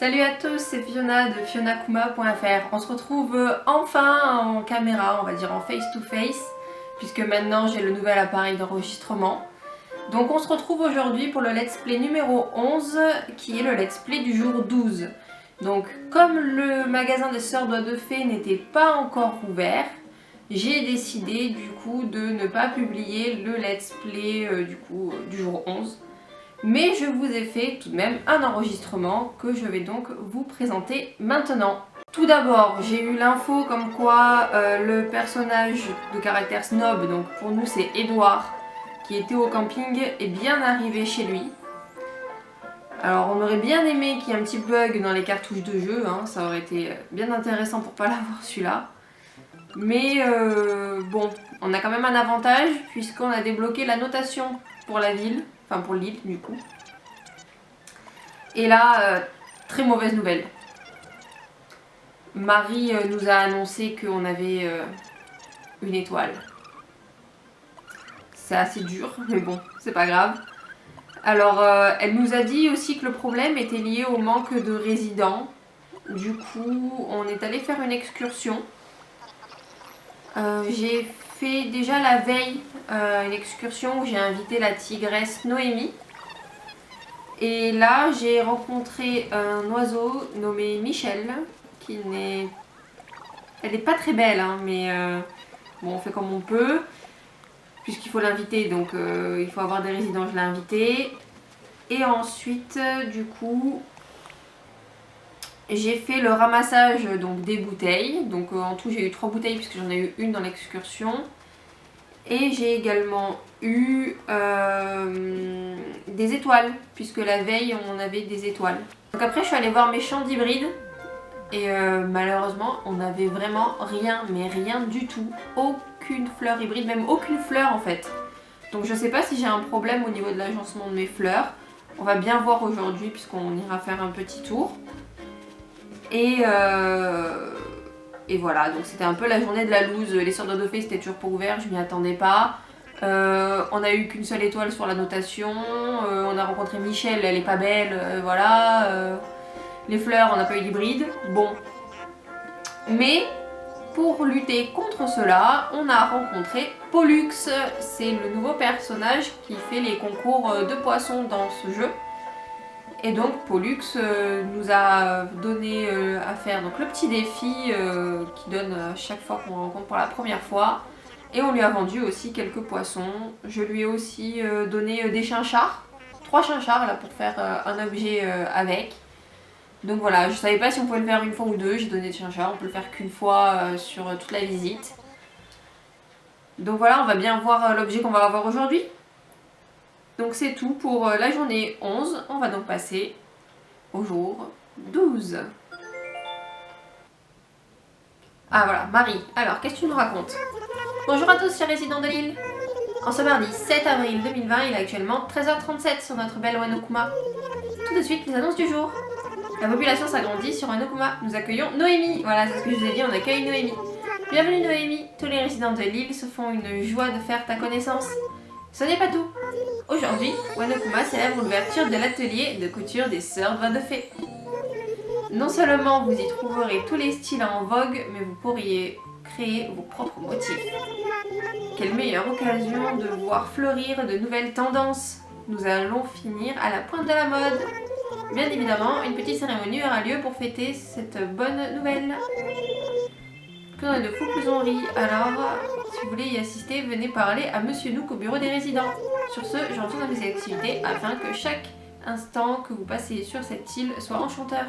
Salut à tous, c'est Fiona de fionakuma.fr. On se retrouve enfin en caméra, on va dire en face to face, puisque maintenant j'ai le nouvel appareil d'enregistrement. Donc on se retrouve aujourd'hui pour le let's play numéro 11, qui est le let's play du jour 12. Donc comme le magasin des Sœurs Doigts de Fée n'était pas encore ouvert, j'ai décidé du coup de ne pas publier le let's play du jour 11. Mais je vous ai fait tout de même un enregistrement que je vais donc vous présenter maintenant. Tout d'abord, j'ai eu l'info comme quoi le personnage de caractère snob, donc pour nous c'est Edouard, qui était au camping, est bien arrivé chez lui. Alors on aurait bien aimé qu'il y ait un petit bug dans les cartouches de jeu, hein, ça aurait été bien intéressant pour pas l'avoir celui-là. Mais bon, on a quand même un avantage puisqu'on a débloqué la notation pour la ville, enfin pour l'île du coup. Et là, très mauvaise nouvelle. Marie nous a annoncé qu'on avait une étoile. C'est assez dur, mais bon, c'est pas grave. Alors, elle nous a dit aussi que le problème était lié au manque de résidents. Du coup, on est allé faire une excursion. J'ai fait déjà la veille une excursion où j'ai invité la tigresse Noémie. Et là, j'ai rencontré un oiseau nommé Michel, qui n'est... Elle n'est pas très belle, hein, mais bon, on fait comme on peut, puisqu'il faut l'inviter, donc il faut avoir des résidents, je l'ai invité. Et ensuite, du coup, j'ai fait le ramassage donc, des bouteilles. Donc en tout, j'ai eu 3 bouteilles, puisque j'en ai eu une dans l'excursion. Et j'ai également eu des étoiles, puisque la veille on avait des étoiles. Donc après je suis allée voir mes champs d'hybrides et malheureusement on n'avait vraiment rien, mais rien du tout. Aucune fleur hybride, même aucune fleur en fait. Donc je sais pas si j'ai un problème au niveau de l'agencement de mes fleurs. On va bien voir aujourd'hui puisqu'on ira faire un petit tour. Et voilà, donc c'était un peu la journée de la loose. Les Sœurs Doigts de Fée c'était toujours pas ouvert, je m'y attendais pas. On a eu qu'une seule étoile sur la notation. On a rencontré Michel, elle est pas belle, voilà. Les fleurs, on n'a pas eu d'hybride. Bon. Mais pour lutter contre cela, on a rencontré Pollux. C'est le nouveau personnage qui fait les concours de poissons dans ce jeu. Et donc Pollux nous a donné à faire donc, le petit défi qui donne à chaque fois qu'on rencontre pour la première fois. Et on lui a vendu aussi quelques poissons. Je lui ai aussi donné des chinchards. 3 chinchards là pour faire un objet avec. Donc voilà, je savais pas si on pouvait le faire une fois ou deux. J'ai donné des chinchards, on peut le faire qu'une fois sur toute la visite. Donc voilà, on va bien voir l'objet qu'on va avoir aujourd'hui. Donc c'est tout pour la journée 11, on va donc passer au jour 12. Ah voilà, Marie, alors qu'est-ce que tu nous racontes? Bonjour à tous chers résidents de l'île. En ce mardi 7 avril 2020, il est actuellement 13h37 sur notre belle Wano-kuma. Tout de suite, les annonces du jour. La population s'agrandit sur Wano-kuma. Nous accueillons Noémie. Voilà, c'est ce que je vous ai dit, on accueille Noémie. Bienvenue Noémie, tous les résidents de l'île se font une joie de faire ta connaissance. Ce n'est pas tout. Aujourd'hui, Wano-kuma célèbre l'ouverture de l'atelier de couture des Sœurs Doigts de Fée. Non seulement vous y trouverez tous les styles en vogue, mais vous pourriez créer vos propres motifs. Quelle meilleure occasion de voir fleurir de nouvelles tendances. Nous allons finir à la pointe de la mode. Bien évidemment, une petite cérémonie aura lieu pour fêter cette bonne nouvelle. Plus on est de fous, plus on rit. Alors, si vous voulez y assister, venez parler à Monsieur Nook au bureau des résidents. Sur ce, je retourne à mes activités afin que chaque instant que vous passez sur cette île soit enchanteur.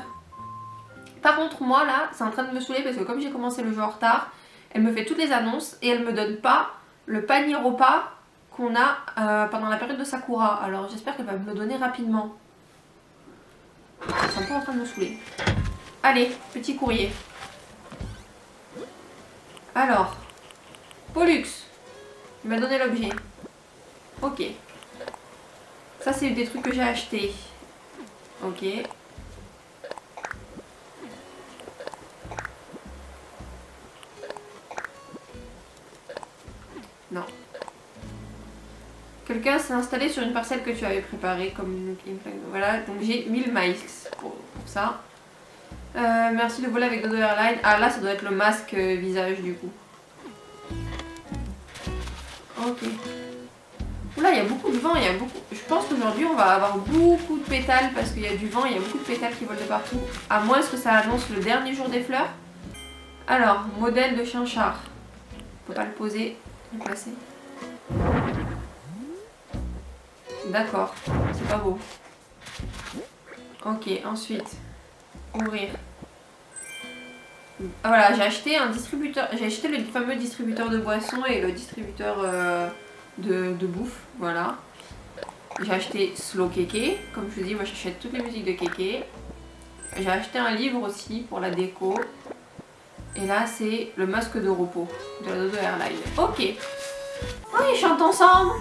Par contre, moi là, c'est en train de me saouler parce que comme j'ai commencé le jeu en retard, elle me fait toutes les annonces et elle me donne pas le panier repas qu'on a pendant la période de Sakura. Alors j'espère qu'elle va me le donner rapidement. C'est un peu en train de me saouler. Allez, petit courrier. Alors, Pollux, il m'a donné l'objet. Ok. Ça, c'est des trucs que j'ai achetés. Ok. Non. Quelqu'un s'est installé sur une parcelle que tu avais préparée comme une plaque. Voilà, donc j'ai 1000 maïs pour ça. Merci de voler avec Dodo Airlines. Ah là ça doit être le masque visage du coup. Ok. Oula, il y a beaucoup de vent, il y a beaucoup... Je pense qu'aujourd'hui on va avoir beaucoup de pétales parce qu'il y a du vent, il y a beaucoup de pétales qui volent de partout. À moins que ça annonce le dernier jour des fleurs. Alors, modèle de chien-char. On peut pas le poser, le placer. D'accord, c'est pas beau. Ok, ensuite, ouvrir. Ah, voilà, j'ai acheté un distributeur, j'ai acheté le fameux distributeur de boissons et le distributeur de bouffe, voilà. J'ai acheté Slow Kéké, comme je vous dis, moi j'achète toutes les musiques de Kéké. J'ai acheté un livre aussi pour la déco. Et là c'est le masque de repos de la Dodo Airlines. Ok. Oh, ils chantent ensemble.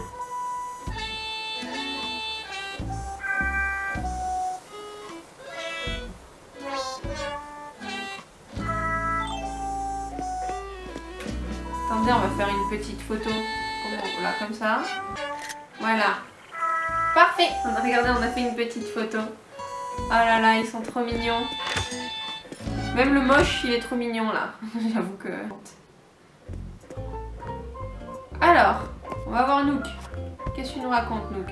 Attendez, on va faire une petite photo. Voilà, comme ça. Voilà. Parfait. Regardez, on a fait une petite photo. Oh là là, ils sont trop mignons. Même le moche, il est trop mignon là. J'avoue que... Alors, on va voir Nook. Qu'est-ce que tu nous racontes, Nook?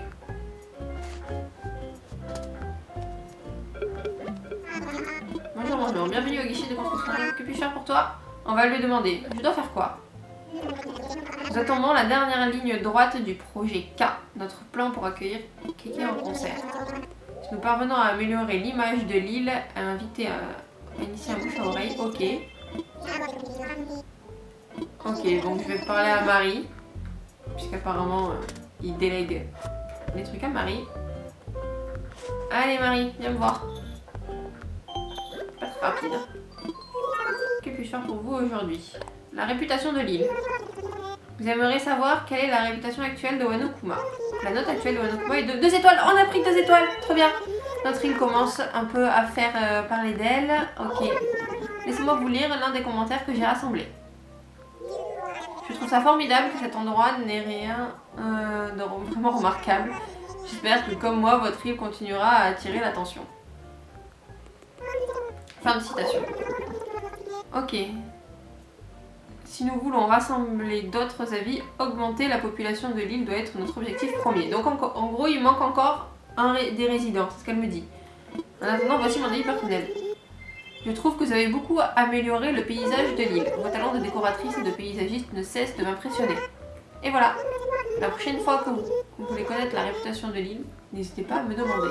Bonjour, bonjour. Bienvenue au guichet de construction. Que puis-je faire pour toi? On va lui demander. Je dois faire quoi? Nous attendons la dernière ligne droite du projet K, notre plan pour accueillir Kéké en concert. Si nous parvenons à améliorer l'image de l'île, à inviter à initier un bouche à oreille, ok. Ok, donc je vais parler à Marie, puisqu'apparemment il délègue les trucs à Marie. Allez Marie, viens me voir. Pas très rapide. Que puis-je faire pour vous aujourd'hui? La réputation de l'île. Vous aimeriez savoir quelle est la réputation actuelle de Wano Kuma. La note actuelle de Wano Kuma est de 2 étoiles. On a pris 2 étoiles, très bien. Notre île commence un peu à faire parler d'elle. Ok. Laissez-moi vous lire l'un des commentaires que j'ai rassemblés. Je trouve ça formidable que cet endroit n'ait rien de vraiment remarquable. J'espère que comme moi, votre île continuera à attirer l'attention. Fin de citation. Ok. Si nous voulons rassembler d'autres avis, augmenter la population de l'île doit être notre objectif premier. Donc en gros, il manque encore des résidents, c'est ce qu'elle me dit. En attendant, voici mon avis personnel. Je trouve que vous avez beaucoup amélioré le paysage de l'île. Vos talents de décoratrice et de paysagiste ne cessent de m'impressionner. Et voilà. La prochaine fois que vous voulez connaître la réputation de l'île, n'hésitez pas à me demander.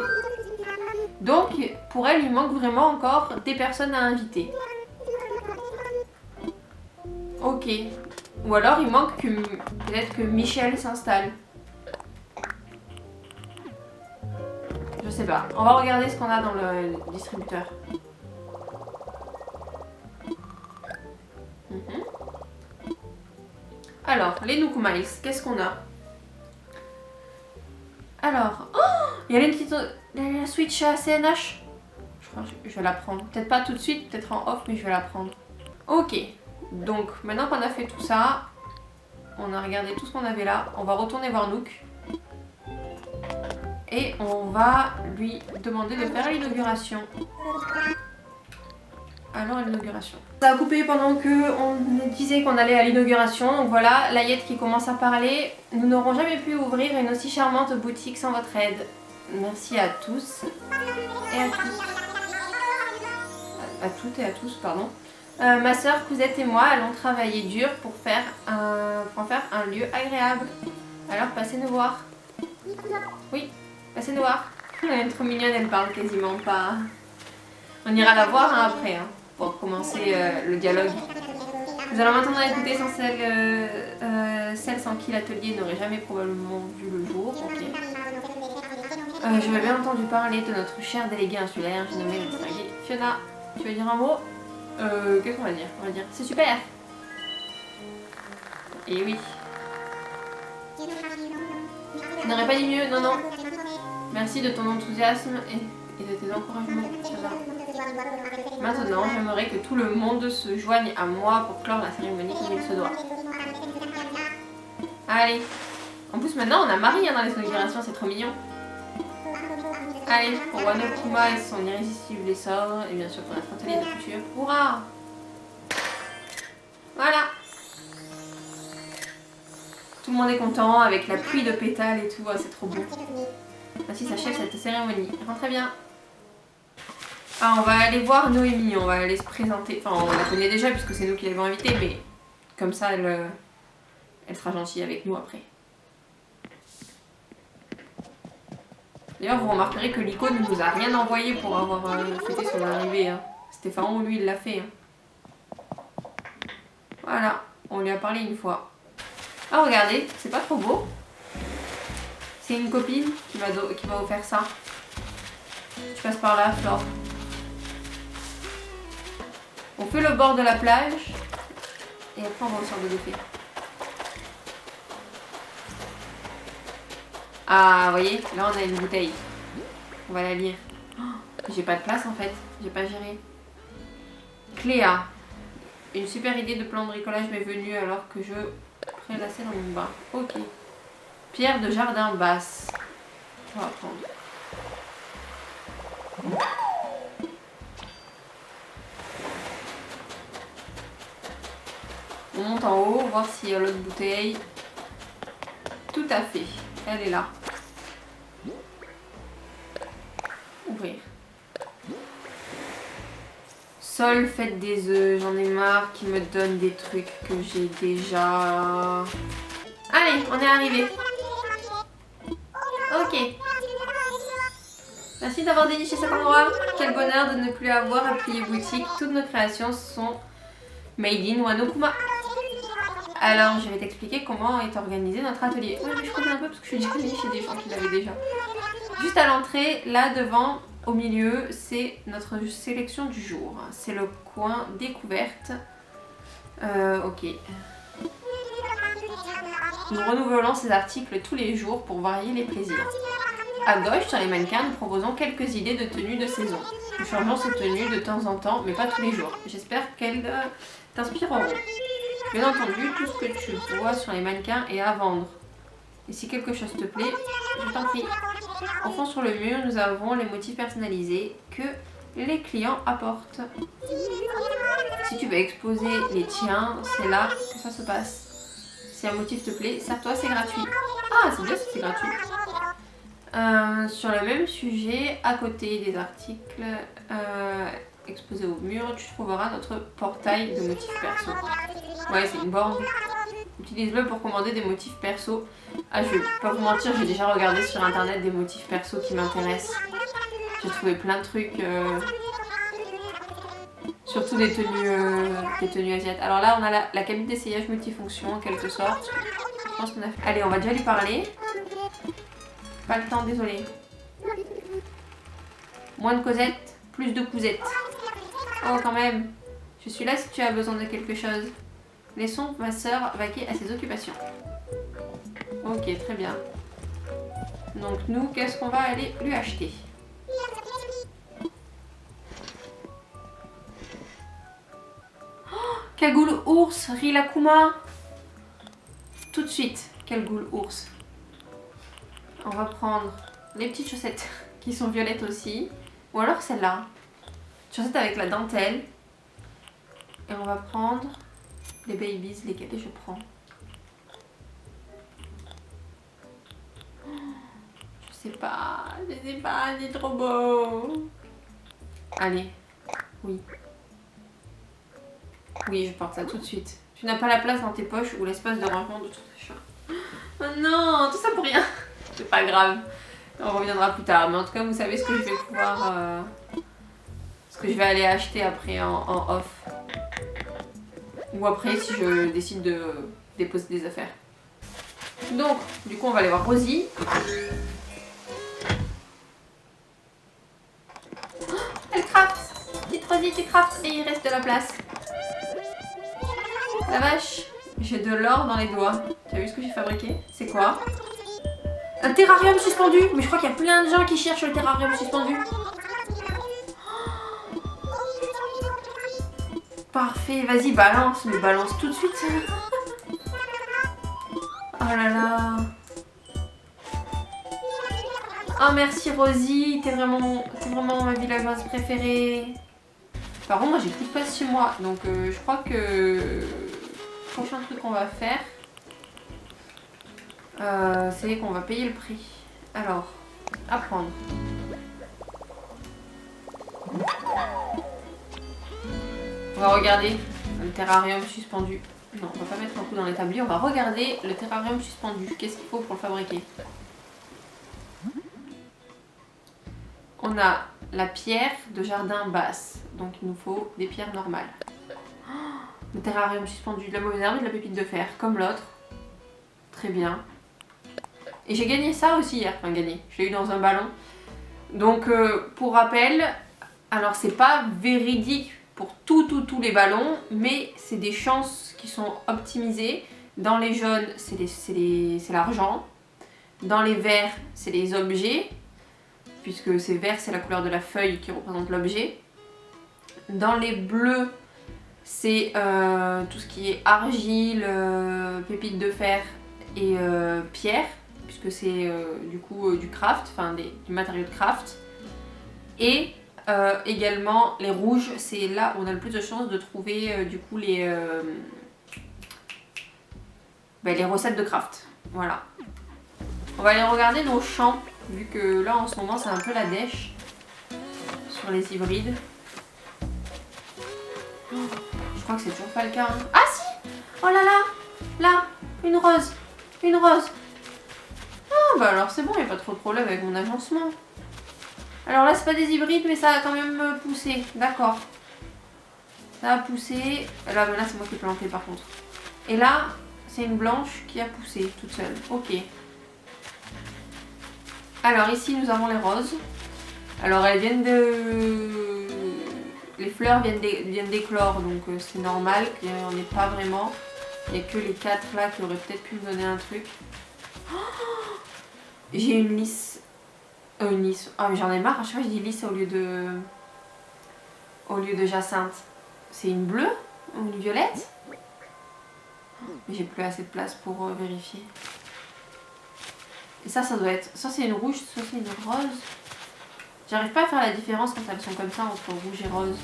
Donc, pour elle, il manque vraiment encore des personnes à inviter. Ok. Ou alors il manque que peut-être que Michel s'installe. Je sais pas. On va regarder ce qu'on a dans le distributeur. Alors, les Nook Miles, qu'est-ce qu'on a? Alors, oh, il y a une petite la Switch à CNH. Je crois que je vais la prendre. Peut-être pas tout de suite, peut-être en off, mais je vais la prendre. Ok. Donc, maintenant qu'on a fait tout ça, on a regardé tout ce qu'on avait là, on va retourner voir Nook. Et on va lui demander de faire l'inauguration. Alors, l'inauguration. Ça a coupé pendant qu'on disait qu'on allait à l'inauguration. Donc voilà, Layette qui commence à parler. Nous n'aurons jamais pu ouvrir une aussi charmante boutique sans votre aide. Merci à tous et à tous. À toutes et à tous, pardon. Ma soeur, Cousette et moi allons travailler dur pour en faire un lieu agréable. Alors passez nous voir. Oui, passez nous voir. Elle est trop mignonne, elle parle quasiment pas. On ira la voir hein, après, hein, pour commencer le dialogue. Nous allons maintenant écouter sans celle sans qui l'atelier n'aurait jamais probablement vu le jour. Ok. Je vais bien entendu parler de notre chère déléguée insulaire, j'ai nommé notre distinguée Fiona. Tu veux dire un mot? Qu'est-ce qu'on va dire? On va dire c'est super. Et oui. Je n'aurais pas dit mieux, non non. Merci de ton enthousiasme et de tes encouragements. Maintenant, j'aimerais que tout le monde se joigne à moi pour clore la cérémonie comme il se doit. Allez. En plus maintenant on a Marie hein, dans les inaugurations, c'est trop mignon. Allez, pour Wano Kuma et son irrésistible essor, et bien sûr pour notre atelier de couture. Hurrah! Voilà! Tout le monde est content avec la pluie de pétales et tout, c'est trop beau. Ainsi s'achève cette cérémonie. Rentrez bien. Ah, on va aller voir Noémie, on va aller se présenter. Enfin, on la connaît déjà puisque c'est nous qui l'avons invitée, mais comme ça, elle sera gentille avec nous après. D'ailleurs, vous remarquerez que l'icône ne nous a rien envoyé pour avoir fêté son arrivée. Hein. Stéphane, lui, il l'a fait. Hein. Voilà, on lui a parlé une fois. Ah, regardez, c'est pas trop beau. C'est une copine qui m'a offert ça. Tu passes par là, Flore. On fait le bord de la plage et après on va au centre de beauté. Ah, vous voyez, là on a une bouteille. On va la lire. Oh, j'ai pas de place en fait, j'ai pas géré. Cléa. Une super idée de plan de bricolage m'est venue alors que je prélassais dans mon bain. Ok. Pierre de jardin basse. On va prendre. On monte en haut, voir s'il y a l'autre bouteille. Tout à fait. Elle est là. Ouvrir. Sol, faites des œufs. J'en ai marre qu'ils me donnent des trucs que j'ai déjà. Allez, on est arrivé. Ok. Merci d'avoir déniché cet endroit. Quel bonheur de ne plus avoir à plier boutique. Toutes nos créations sont made in Wano Kuma. Alors, je vais t'expliquer comment est organisé notre atelier. Oui, mais je connais un peu parce que je suis déjà allée chez des gens qui l'avaient déjà. Juste à l'entrée, là devant, au milieu, c'est notre sélection du jour. C'est le coin découverte. Ok. Nous renouvelons ces articles tous les jours pour varier les plaisirs. À gauche, sur les mannequins, nous proposons quelques idées de tenues de saison. Nous changeons ces tenues de temps en temps, mais pas tous les jours. J'espère qu'elles t'inspireront. Bien entendu, tout ce que tu vois sur les mannequins est à vendre. Et si quelque chose te plaît, je t'en prie. Au fond sur le mur, nous avons les motifs personnalisés que les clients apportent. Si tu veux exposer les tiens, c'est là que ça se passe. Si un motif te plaît, sers-toi, c'est gratuit. Ah, c'est bien si c'est gratuit. Sur le même sujet, à côté des articles exposés au mur, tu trouveras notre portail de motifs perso. Ouais, c'est une borne. Utilise-le pour commander des motifs perso. Ah, je vais pas vous mentir, j'ai déjà regardé sur internet des motifs perso qui m'intéressent. J'ai trouvé plein de trucs, surtout des tenues asiatiques. Alors là, on a la cabine d'essayage multifonction en quelque sorte. Je pense qu'on a fait. Allez, on va déjà lui parler. Pas le temps, désolé. Moins de Cosette, plus de Cousette. Oh, quand même. Je suis là si tu as besoin de quelque chose. Laissons ma sœur vaquer à ses occupations. Ok, très bien. Donc nous, qu'est-ce qu'on va aller lui acheter? Oh, cagoule ours, Rilakuma. Tout de suite, cagoule ours. On va prendre les petites chaussettes qui sont violettes aussi. Ou alors celle-là. Chaussettes avec la dentelle. Et on va prendre les babies, lesquels je prends. Je sais pas, c'est trop beau. Allez, oui. Oui, je porte ça tout de suite. Tu n'as pas la place dans tes poches ou l'espace de rangement de ton achat. Oh non, tout ça pour rien. C'est pas grave, on reviendra plus tard. Mais en tout cas, vous savez ce que je vais pouvoir... ce que je vais aller acheter après en off. Ou après si je décide de déposer des affaires. Donc, du coup, on va aller voir Rosie. Oh, elle craft. Petite Rosie, tu craftes et il reste de la place. La vache, j'ai de l'or dans les doigts. Tu as vu ce que j'ai fabriqué? C'est quoi? Un terrarium suspendu. Mais je crois qu'il y a plein de gens qui cherchent le terrarium suspendu. Parfait, vas-y, balance, mais balance tout de suite. Oh là là. Oh merci Rosie, t'es vraiment ma villageoise préférée. Par contre, moi j'ai plus de place chez moi, donc je crois que le prochain truc qu'on va faire, c'est qu'on va payer le prix. Alors, apprendre. On va regarder le terrarium suspendu. Non, on va pas mettre un coup dans l'établi, on va regarder le terrarium suspendu. Qu'est-ce qu'il faut pour le fabriquer? On a la pierre de jardin basse, donc il nous faut des pierres normales. Le terrarium suspendu, de la mauvaise herbe et de la pépite de fer, comme l'autre. Très bien. Et j'ai gagné ça aussi hier, enfin gagné, je l'ai eu dans un ballon. Donc pour rappel, alors c'est pas véridique pour tous les ballons, mais c'est des chances qui sont optimisées. Dans les jaunes, c'est l'argent. Dans les verts, c'est les objets, puisque c'est vert, c'est la couleur de la feuille qui représente l'objet. Dans les bleus, c'est tout ce qui est argile, pépites de fer et pierre, puisque c'est du coup du craft, enfin du matériau de craft. Et également les rouges, c'est là où on a le plus de chances de trouver du coup les recettes de craft. Voilà. On va aller regarder nos champs, vu que là en ce moment c'est un peu la dèche sur les hybrides. Je crois que c'est toujours pas le cas. Hein. Ah si! Oh là là! Là! Une rose! Une rose! Ah bah alors c'est bon, il n'y a pas trop de problème avec mon agencement. Alors là c'est pas des hybrides mais ça a quand même poussé. D'accord. Ça a poussé. Là c'est moi qui ai planté par contre. Et là c'est une blanche qui a poussé toute seule. Ok. Alors ici nous avons les roses. Alors elles viennent de... Les fleurs viennent d'éclore, donc c'est normal qu'il n'y en ait pas vraiment. Il n'y a que les 4 là qui auraient peut-être pu me donner un truc. Oh, j'ai une lisse. Une lisse. Oh mais j'en ai marre, à chaque fois je dis lisse au lieu de jacinthe. C'est une bleue ou une violette? Mais j'ai plus assez de place pour vérifier. Et ça doit être... Ça c'est une rouge, ça c'est une rose. J'arrive pas à faire la différence quand elles sont comme ça entre rouge et rose.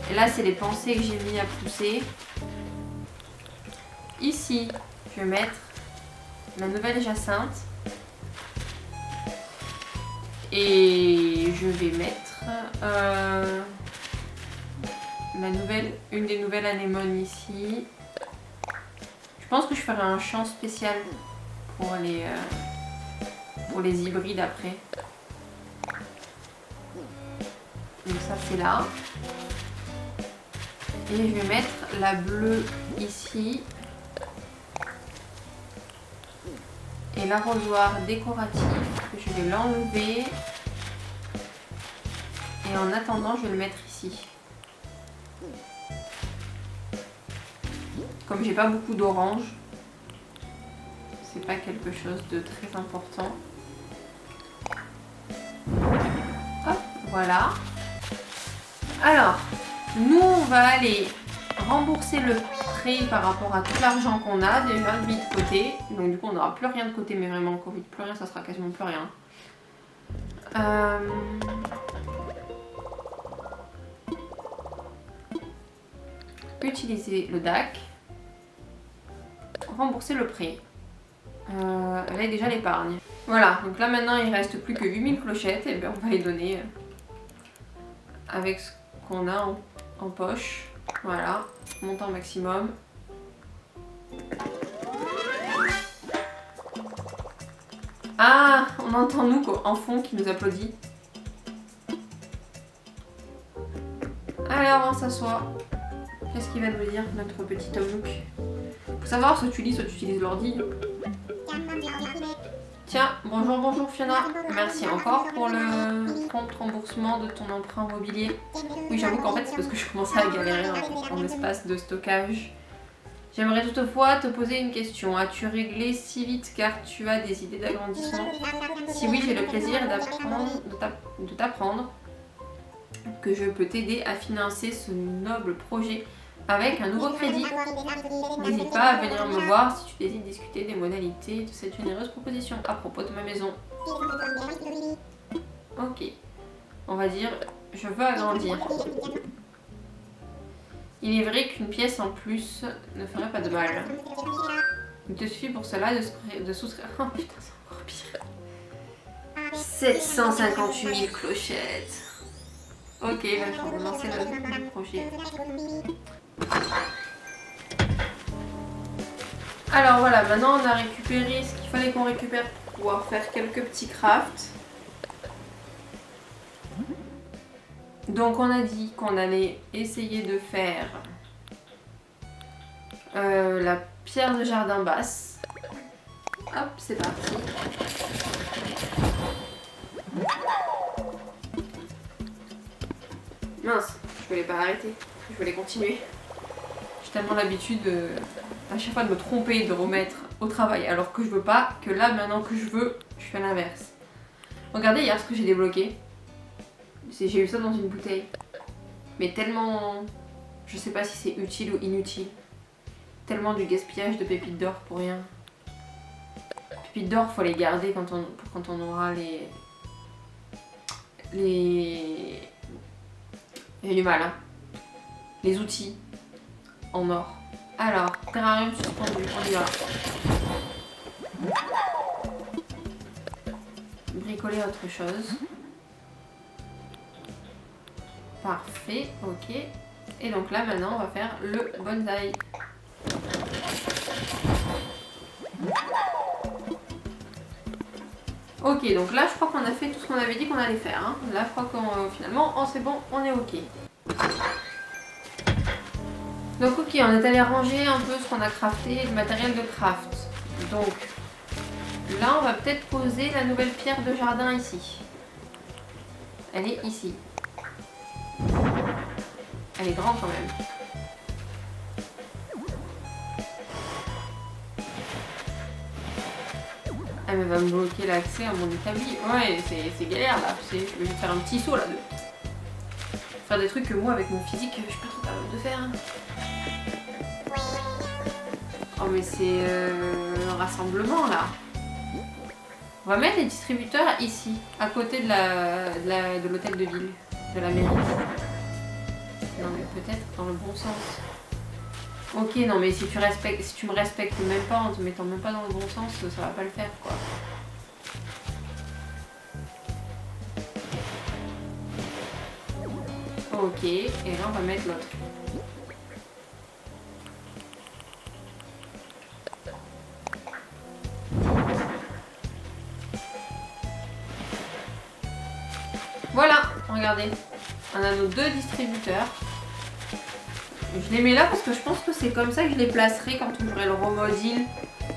Et là c'est les pensées que j'ai mis à pousser. Ici, je vais mettre la nouvelle jacinthe. Et je vais mettre une des nouvelles anémones ici. Je pense que je ferai un champ spécial pour les hybrides après. Donc ça c'est là. Et je vais mettre la bleue ici. Et l'arrosoir décoratif, je vais l'enlever. Et en attendant, je vais le mettre ici. Comme j'ai pas beaucoup d'orange, c'est pas quelque chose de très important. Hop, voilà. Alors, nous on va aller rembourser le prêt par rapport à tout l'argent qu'on a déjà mis de côté. Donc du coup on n'aura plus rien de côté, mais vraiment Covid, plus rien, ça sera quasiment plus rien. Utiliser le DAC. Rembourser le prêt. Avec déjà l'épargne. Voilà, donc là maintenant il reste plus que 8000 clochettes, et bien on va les donner avec ce qu'on a en poche. Voilà, montant maximum. Ah, on entend nous en fond qui nous applaudit. Alors on s'assoit. Qu'est-ce qu'il va nous dire notre petit Tomnook? Faut savoir, soit tu lis, soit tu utilises l'ordi. Tiens, bonjour Fiona. Merci encore pour le prompt remboursement de ton emprunt immobilier. Oui, j'avoue qu'en fait c'est parce que je commençais à galérer en espace de stockage. J'aimerais toutefois te poser une question. As-tu réglé si vite car tu as des idées d'agrandissement? Si oui, j'ai le plaisir de t'apprendre que je peux t'aider à financer ce noble projet avec un nouveau crédit. N'hésite pas à venir me voir si tu désires discuter des modalités de cette généreuse proposition à propos de ma maison. Ok. On va dire, je veux agrandir. Il est vrai qu'une pièce en plus ne ferait pas de mal. Il te suffit pour cela de souscrire... Oh putain, c'est encore pire. 758 000 clochettes. Ok, bah, je vais lancer le projet. Alors voilà, maintenant on a récupéré ce qu'il fallait qu'on récupère pour pouvoir faire quelques petits crafts. Donc on a dit qu'on allait essayer de faire la pierre de jardin basse. Hop, c'est parti. Mince, je voulais pas arrêter, je voulais continuer. J'ai tellement l'habitude à chaque fois de me tromper et de remettre au travail alors que je veux pas, que là maintenant que je veux, je fais l'inverse. Regardez hier ce que j'ai débloqué. J'ai eu ça dans une bouteille. Mais tellement... Je sais pas si c'est utile ou inutile. Tellement du gaspillage de pépites d'or pour rien. Pépites d'or, faut les garder quand on aura les... J'ai du mal, hein. Les outils en or. Alors, terrarium suspendu, on y va. Bricoler autre chose. Parfait, ok. Et donc là, maintenant, on va faire le bonsaï. Ok, donc là, je crois qu'on a fait tout ce qu'on avait dit qu'on allait faire. Hein. Là, je crois qu'on finalement, oh, c'est bon, on est ok. Donc ok, on est allé ranger un peu ce qu'on a crafté, le matériel de craft. Donc là, on va peut-être poser la nouvelle pierre de jardin ici. Elle est ici. Elle est grande quand même. Elle va me bloquer l'accès à mon établi. Ouais, c'est galère là. Je vais juste faire un petit saut là. Faire des trucs que moi, avec mon physique, je suis pas trop capable de faire. Oh mais c'est un rassemblement là. On va mettre les distributeurs ici, à côté de l'hôtel de ville, de la mairie. Non mais peut-être dans le bon sens. Ok, non mais si tu me respectes même pas en te mettant même pas dans le bon sens, ça va pas le faire quoi. Ok, et là on va mettre l'autre. Voilà, regardez. On a nos deux distributeurs. Je les mets là parce que je pense que c'est comme ça que je les placerai quand on ferait le remodel.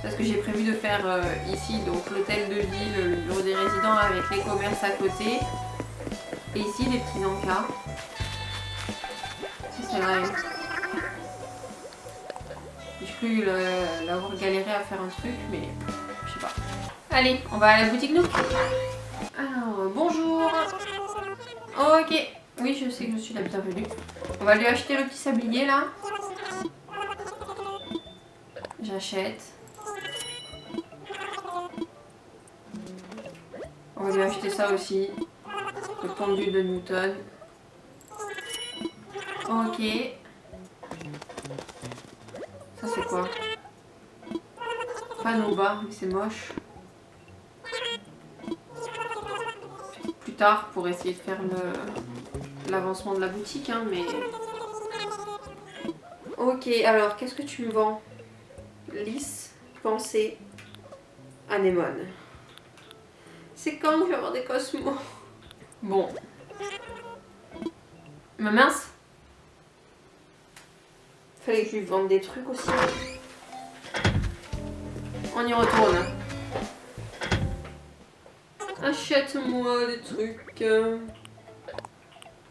Parce que j'ai prévu de faire ici donc l'hôtel de ville, le bureau des résidents avec les commerces à côté. Et ici les petits encas. C'est vrai. J'ai cru l'avoir galéré à faire un truc, mais je sais pas. Allez, on va à la boutique Nook. Alors, bonjour. Ok. Oui, je sais que je suis la bienvenue. On va lui acheter le petit sablier là. J'achète. On va lui acheter ça aussi. Le pendule de Newton. Ok. Ça c'est quoi? Panneau bas, mais c'est moche. Plus tard pour essayer de faire l'avancement de la boutique, hein, mais... Ok, alors qu'est-ce que tu me vends? Lys, pensée, anémone. C'est quand que je vais avoir des cosmos? Bon. Mais mince. Fallait que je lui vende des trucs aussi. On y retourne. Achète-moi des trucs.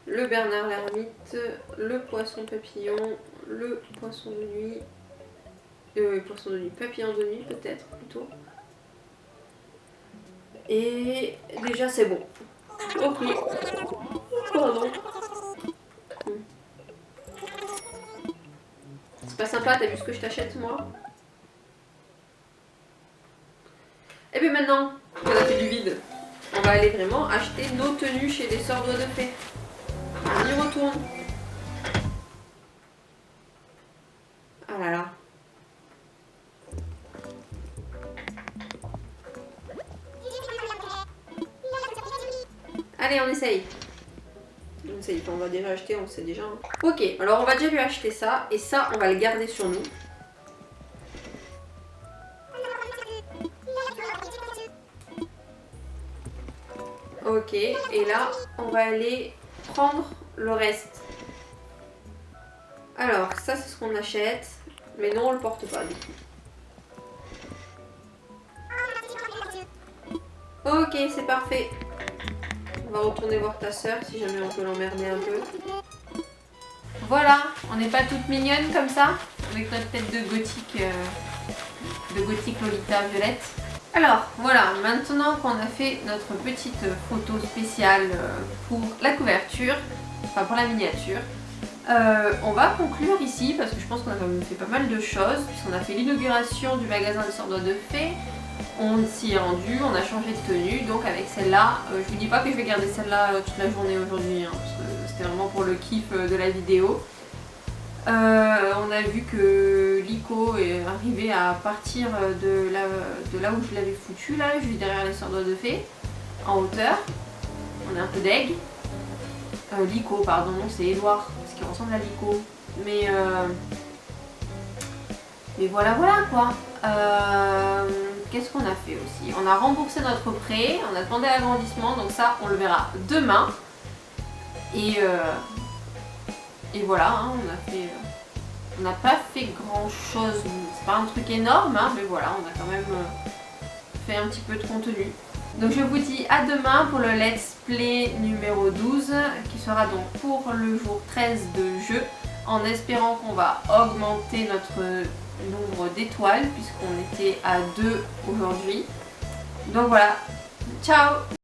Le Bernard l'ermite, le poisson papillon, le poisson de nuit. Poisson de nuit, papillon de nuit peut-être plutôt. Et déjà c'est bon. Ok. Pardon. sympa, t'as vu ce que je t'achète moi? Et puis maintenant qu'on a fait du vide, on va aller vraiment acheter nos tenues chez des sœurs doigts de fée. On y retourne. Ah là là. Allez, on essaye. On essaye, on va déjà acheter, on sait déjà. Ok, alors on va déjà lui acheter ça, et ça, on va le garder sur nous. Ok, et là, on va aller prendre le reste. Alors, ça, c'est ce qu'on achète, mais non, on le porte pas, du coup. Ok, c'est parfait. On va retourner voir ta soeur si jamais on peut l'emmerder un peu. Voilà, on n'est pas toutes mignonnes comme ça, avec notre tête de gothique Lolita violette. Alors voilà, maintenant qu'on a fait notre petite photo spéciale pour la couverture, enfin pour la miniature, on va conclure ici parce que je pense qu'on a quand même fait pas mal de choses, puisqu'on a fait l'inauguration du magasin de Sœurs Doigts de Fée. On s'y est rendu, on a changé de tenue, donc avec celle-là, je vous dis pas que je vais garder celle-là toute la journée aujourd'hui, hein, parce que c'était vraiment pour le kiff de la vidéo. On a vu que Lico est arrivé à partir de là où je l'avais foutu, là, juste derrière les Sœurs Doigts de Fée, en hauteur. On est un peu deg. Lico, pardon, c'est Édouard, parce qu'il ressemble à Lico. Mais voilà quoi. Qu'est-ce qu'on a fait aussi? On a remboursé notre prêt, on a demandé l'agrandissement, donc ça on le verra demain. Et voilà, hein, on n'a pas fait grand chose, c'est pas un truc énorme, hein, mais voilà, on a quand même fait un petit peu de contenu. Donc je vous dis à demain pour le let's play numéro 12, qui sera donc pour le jour 13 de jeu, en espérant qu'on va augmenter notre nombre d'étoiles puisqu'on était à 2 aujourd'hui. Donc voilà, ciao!